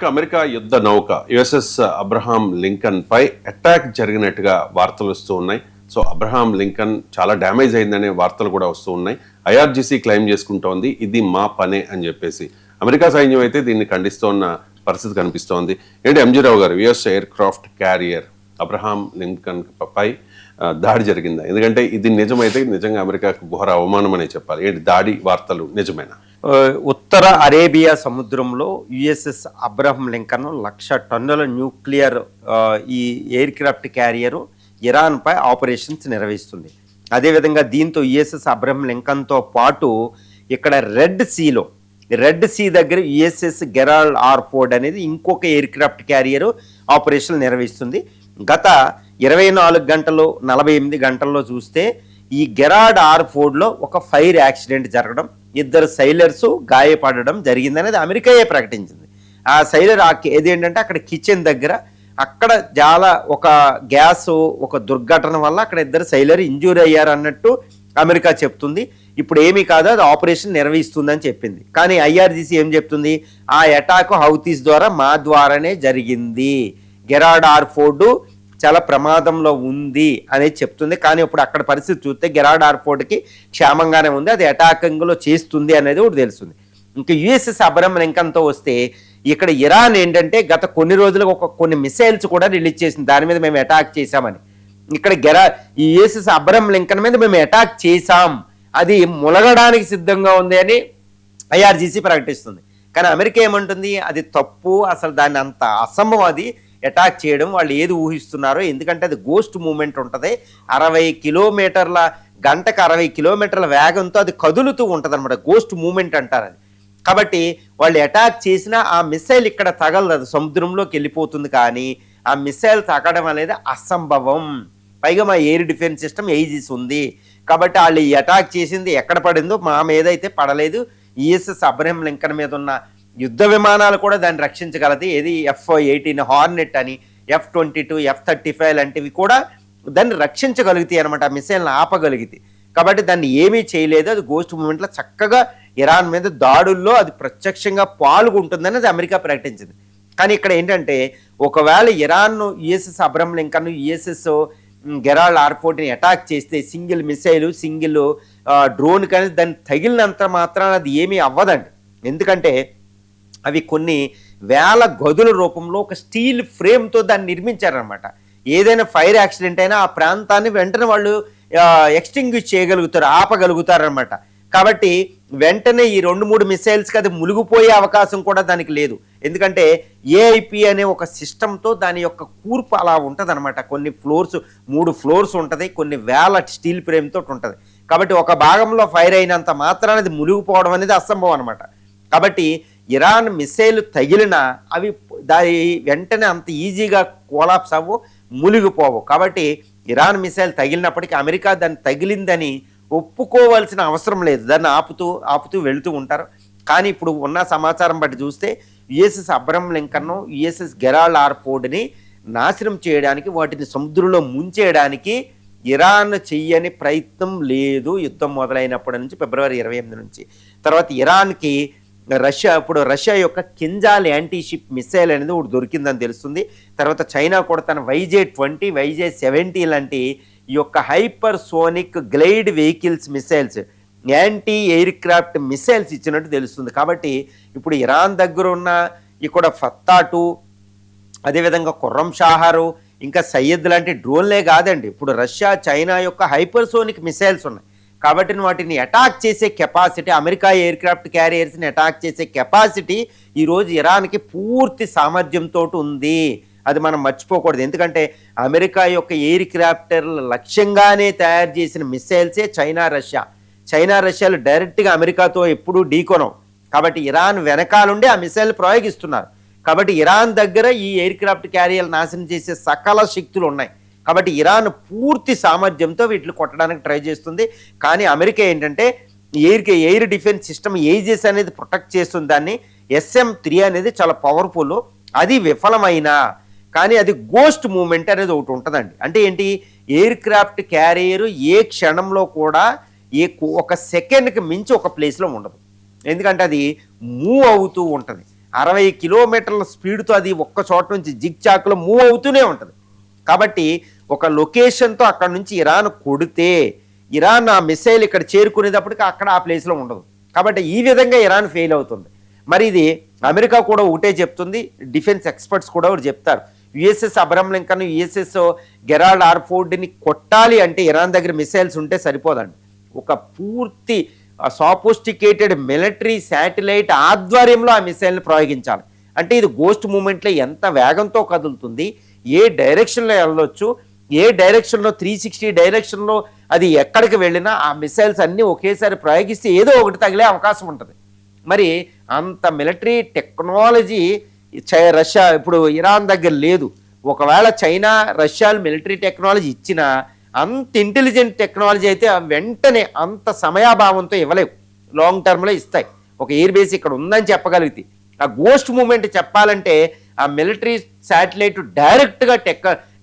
America యుద్ధ నౌక USS Abraham Lincoln పై attack జరిగినట్టుగా వార్తలు వస్తూ ఉన్నాయి. సో అబ్రహాం లింకన్ చాలా డ్యామేజ్ అయిందనే వార్తలు కూడా వస్తూ ఉన్నాయి. ఐఆర్జీసీ క్లెయిమ్ చేసుకుంటోంది ఇది మా పనే అని చెప్పేసి. అమెరికా సైన్యం అయితే దీన్ని ఖండిస్తోన్న పరిస్థితి కనిపిస్తోంది. ఏంటి ఎంజీ రావు గారు, US aircraft carrier Abraham Lincoln పై దాడి జరిగిందా? ఎందుకంటే ఇది నిజమైతే నిజంగా అమెరికాకు ఘోర అవమానం అనే చెప్పాలి. ఏంటి దాడి వార్తలు నిజమేనా? ఉత్తర అరేబియా సముద్రంలో యుఎస్ఎస్ అబ్రహం లింకన్ 1,00,000 టన్నుల న్యూక్లియర్ ఈ ఎయిర్ క్రాఫ్ట్ క్యారియరు ఇరాన్పై ఆపరేషన్స్ నిర్వహిస్తుంది. అదేవిధంగా దీంతో యుఎస్ఎస్ అబ్రహం లింకన్తో పాటు ఇక్కడ రెడ్ సీ దగ్గర యుఎస్ఎస్ గెరాల్డ్ ఆర్ ఫోర్డ్ అనేది ఇంకొక ఎయిర్ క్రాఫ్ట్ క్యారియరు ఆపరేషన్ నిర్వహిస్తుంది. గత 24 గంటలు 48 గంటల్లో చూస్తే ఈ గెరాల్డ్ ఆర్ ఫోర్డ్లో ఒక ఫైర్ యాక్సిడెంట్ జరగడం, 2 సైలర్స్ గాయపడడం జరిగిందనేది అమెరికాయే ప్రకటించింది. ఆ సైలర్ ఏదేంటంటే అక్కడ కిచెన్ దగ్గర అక్కడ చాలా ఒక గ్యాస్ ఒక దుర్ఘటన వల్ల అక్కడ 2 సైలర్ ఇంజూరీ అయ్యారు అన్నట్టు అమెరికా చెప్తుంది. ఇప్పుడు ఏమీ కాదు, అది ఆపరేషన్ నిర్వహిస్తుందని చెప్పింది. కానీ ఐఆర్జీసీ ఏం చెప్తుంది? ఆ అటాక్ హౌతీస్ ద్వారా మా ద్వారానే జరిగింది, గెరాల్డ్ ఆర్ ఫోర్డ్ చాలా ప్రమాదంలో ఉంది అనేది చెప్తుంది. కానీ ఇప్పుడు అక్కడ పరిస్థితి చూస్తే గెరాల్డ్ ఆర్ ఫోర్డ్కి క్షేమంగానే ఉంది, అది అటాకింగ్లో చేస్తుంది అనేది ఒకటి తెలుస్తుంది. ఇంకా యుఎస్ఎస్ అబ్రహం లింకన్తో వస్తే ఇక్కడ ఇరాన్ ఏంటంటే గత కొన్ని రోజులకు కొన్ని మిసైల్స్ కూడా రిలీజ్ చేసింది, దాని మీద మేము అటాక్ చేశామని. ఇక్కడ ఈ యుఎస్ఎస్ అబ్రహం లింకన్ మీద మేము అటాక్ చేశాం, అది ములగడానికి సిద్ధంగా ఉంది అని ఐఆర్జీసీ ప్రకటిస్తుంది. కానీ అమెరికా ఏమంటుంది? అది తప్పు, అసలు దాన్ని అంత అసంభవం అది అటాక్ చేయడం. వాళ్ళు ఏది ఊహిస్తున్నారో, ఎందుకంటే అది గోస్ట్ మూమెంట్ ఉంటుంది, 60 కిలోమీటర్ల గంటకు 60 కిలోమీటర్ల వేగంతో అది కదులుతూ ఉంటుంది అనమాట, గోస్ట్ మూమెంట్ అంటారు అది. కాబట్టి వాళ్ళు అటాక్ చేసినా ఆ మిసైల్ ఇక్కడ తగలదు, అది సముద్రంలోకి వెళ్ళిపోతుంది. కానీ ఆ మిసైల్ తగడం అనేది అసంభవం. పైగా మా ఎయిర్ డిఫెన్స్ సిస్టమ్ ఎయిజీస్ ఉంది కాబట్టి వాళ్ళు ఈ అటాక్ చేసింది ఎక్కడ పడిందో మా మీద అయితే పడలేదు. యుఎస్ఎస్ అబ్రహం లింకన్ మీద ఉన్న యుద్ధ విమానాలు కూడా దాన్ని రక్షించగలదు. ఏది F-18 హార్నెట్ అని, F-22 F-35 లాంటివి కూడా దాన్ని రక్షించగలుగుతాయి అనమాట, ఆ మిసైల్ని ఆపగలిగితే. కాబట్టి దాన్ని ఏమీ చేయలేదు, అది గోస్ట్ మూమెంట్లో చక్కగా ఇరాన్ మీద దాడుల్లో అది ప్రత్యక్షంగా పాల్గొంటుందని అది అమెరికా ప్రకటించింది. కానీ ఇక్కడ ఏంటంటే ఒకవేళ Iran USS Abraham Lincoln USS Gerald R ఫోర్డ్ని అటాక్ చేస్తే సింగిల్ మిసైలు సింగిల్ డ్రోన్ కానీ దాన్ని తగిలినంత మాత్రాన అది ఏమీ అవ్వదండి. ఎందుకంటే అవి కొన్ని వేల గదుల రూపంలో ఒక స్టీల్ ఫ్రేమ్తో దాన్ని నిర్మించారనమాట. ఏదైనా ఫైర్ యాక్సిడెంట్ అయినా ఆ ప్రాంతాన్ని వెంటనే వాళ్ళు ఎక్స్టింగ్విష్ చేయగలుగుతారు, ఆపగలుగుతారనమాట. కాబట్టి వెంటనే ఈ 2-3 మిసైల్స్కి అది మునిగిపోయే అవకాశం కూడా దానికి లేదు. ఎందుకంటే ఏఐపి అనే ఒక సిస్టంతో దాని యొక్క కూర్పు అలా ఉంటుంది అనమాట. కొన్ని ఫ్లోర్స్ 3 ఫ్లోర్స్ ఉంటుంది, కొన్ని వేల స్టీల్ ఫ్రేమ్తో ఉంటుంది. కాబట్టి ఒక భాగంలో ఫైర్ అయినంత మాత్రాన అది మునిగిపోవడం అనేది అసంభవం అనమాట. కాబట్టి ఇరాన్ మిసైల్ తగిలినా అవి దాని వెంటనే అంత ఈజీగా కోలాప్స్ అవ్వు, మునిగిపోవు. కాబట్టి ఇరాన్ మిసైల్ తగిలినప్పటికీ అమెరికా దాన్ని తగిలిందని ఒప్పుకోవాల్సిన అవసరం లేదు, దాన్ని ఆపుతూ వెళుతూ ఉంటారు. కానీ ఇప్పుడు ఉన్న సమాచారం బట్టి చూస్తే USS Abraham Lincoln USS Gerald R ఫోర్డ్ని నాశనం చేయడానికి, వాటిని సముద్రంలో ముంచేయడానికి ఇరాన్ చెయ్యని ప్రయత్నం లేదు. యుద్ధం మొదలైనప్పటి నుంచి ఫిబ్రవరి 28 నుంచి తర్వాత ఇరాన్కి రష్యా యొక్క కింజాల్ యాంటీషిప్ మిసైల్ అనేది ఒకటి దొరికిందని తెలుస్తుంది. తర్వాత చైనా కూడా తన YJ-20 YJ-70 లాంటి ఈ యొక్క hyper sonic glide vehicles missiles, anti air craft missiles ఇచ్చినట్టు తెలుస్తుంది. కాబట్టి ఇప్పుడు ఇరాన్ దగ్గర ఉన్న ఇక్కడ ఫత్తా-2, అదేవిధంగా ఖుర్రం షాహరు, ఇంకా సయ్యద్ లాంటి డ్రోన్లే కాదండి, ఇప్పుడు రష్యా చైనా యొక్క హైపర్ సోనిక్ మిసైల్స్ ఉన్నాయి. కాబట్టి వాటిని అటాక్ చేసే కెపాసిటీ, అమెరికా ఎయిర్ క్రాఫ్ట్ క్యారియర్స్ని అటాక్ చేసే కెపాసిటీ ఈరోజు ఇరాన్కి పూర్తి సామర్థ్యంతో ఉంది. అది మనం మర్చిపోకూడదు. ఎందుకంటే అమెరికా యొక్క ఎయిర్ క్రాఫ్టర్ల లక్ష్యంగానే తయారు చేసిన మిసైల్సే చైనా రష్యాలు డైరెక్ట్గా అమెరికాతో ఎప్పుడూ ఢీకొనవు. కాబట్టి ఇరాన్ వెనకాలండి ఆ మిసైల్ ప్రయోగిస్తున్నారు. కాబట్టి ఇరాన్ దగ్గర ఈ ఎయిర్ క్రాఫ్ట్ క్యారియర్లు నాశనం చేసే సకల శక్తులు ఉన్నాయి. కాబట్టి ఇరాన్ పూర్తి సామర్థ్యంతో వీటిని కొట్టడానికి ట్రై చేస్తుంది. కానీ అమెరికా ఏంటంటే ఎయిర్ డిఫెన్స్ సిస్టమ్ ఎయిజెస్ అనేది ప్రొటెక్ట్ చేస్తుంది. దాన్ని SM-3 అనేది చాలా పవర్ఫుల్, అది విఫలమైనా కానీ అది గోస్ట్ మూమెంట్ అనేది ఒకటి ఉంటుందండి. అంటే ఏంటి? ఎయిర్ క్రాఫ్ట్ క్యారియర్ ఏ క్షణంలో కూడా ఒక సెకండ్కి మించి ఒక ప్లేస్లో ఉండదు. ఎందుకంటే అది మూవ్ అవుతూ ఉంటుంది. 60 కిలోమీటర్ల స్పీడ్తో అది ఒక్క చోట నుంచి జిగ్ చాక్లో మూవ్ అవుతూనే ఉంటుంది. కాబట్టి ఒక లొకేషన్తో అక్కడ నుంచి ఇరాన్ కొడితే ఇరాన్ ఆ మిసైల్ ఇక్కడ చేరుకునేటప్పటికి అక్కడ ఆ ప్లేస్లో ఉండదు. కాబట్టి ఈ విధంగా ఇరాన్ ఫెయిల్ అవుతుంది. మరి ఇది అమెరికా కూడా ఒకటే చెప్తుంది, డిఫెన్స్ ఎక్స్పర్ట్స్ కూడా ఒకటి చెప్తారు. USS Abraham Lincoln, USS Gerald ఆర్ఫోర్డ్ని కొట్టాలి అంటే ఇరాన్ దగ్గర మిసైల్స్ ఉంటే సరిపోదండి. ఒక పూర్తి సాఫిస్టికేటెడ్ మిలిటరీ శాటిలైట్ ఆధ్వర్యంలో ఆ మిసైల్ని ప్రయోగించాలి. అంటే ఇది గోస్ట్ మూమెంట్లో ఎంత వేగంతో కదులుతుంది, ఏ డైరెక్షన్లో వెళ్ళొచ్చు, ఏ డైరెక్షన్లో 360 డైరెక్షన్లో అది ఎక్కడికి వెళ్ళినా ఆ మిసైల్స్ అన్నీ ఒకేసారి ప్రయోగిస్తే ఏదో ఒకటి తగిలే అవకాశం ఉంటుంది. మరి అంత మిలిటరీ టెక్నాలజీ రష్యా ఇప్పుడు ఇరాన్ దగ్గర లేదు. ఒకవేళ చైనా రష్యాలు మిలిటరీ టెక్నాలజీ ఇచ్చినా అంత ఇంటెలిజెంట్ టెక్నాలజీ అయితే వెంటనే అంత సమయాభావంతో ఇవ్వలేవు, లాంగ్ టర్మ్లో ఇస్తాయి. ఒక ఎయిర్ బేస్ ఇక్కడ ఉందని చెప్పగలిగితే ఆ గోస్ట్ మూమెంట్ చెప్పాలంటే ఆ మిలిటరీ శాటిలైట్ డైరెక్ట్గా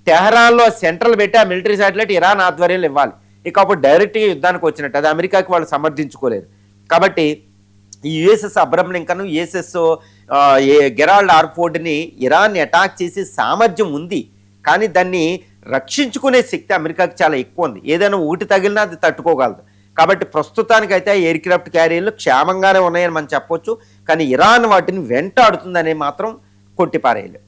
టెహరాన్లో సెంట్రల్ పెట్టి ఆ మిలిటరీ శాటిలైట్ ఇరాన్ ఆధ్వర్యంలో ఇవ్వాలి. ఇక అప్పుడు డైరెక్ట్గా యుద్ధానికి వచ్చినట్టు, అది అమెరికాకి వాళ్ళు సమర్థించుకోలేదు. కాబట్టి ఈ USS Abraham Lincoln, USS Gerald ఆర్ఫోర్డ్ని ఇరాన్ని అటాక్ చేసే సామర్థ్యం ఉంది, కానీ దాన్ని రక్షించుకునే శక్తి అమెరికాకి చాలా ఎక్కువ ఉంది. ఏదైనా ఒకటి తగిలినా అది తట్టుకోగలదు. కాబట్టి ప్రస్తుతానికైతే ఎయిర్ క్రాఫ్ట్ క్యారియర్లు క్షేమంగానే ఉన్నాయని మనం చెప్పొచ్చు, కానీ ఇరాన్ వాటిని వెంటాడుతుందనే మాత్రం కొట్టిపారేయలేదు.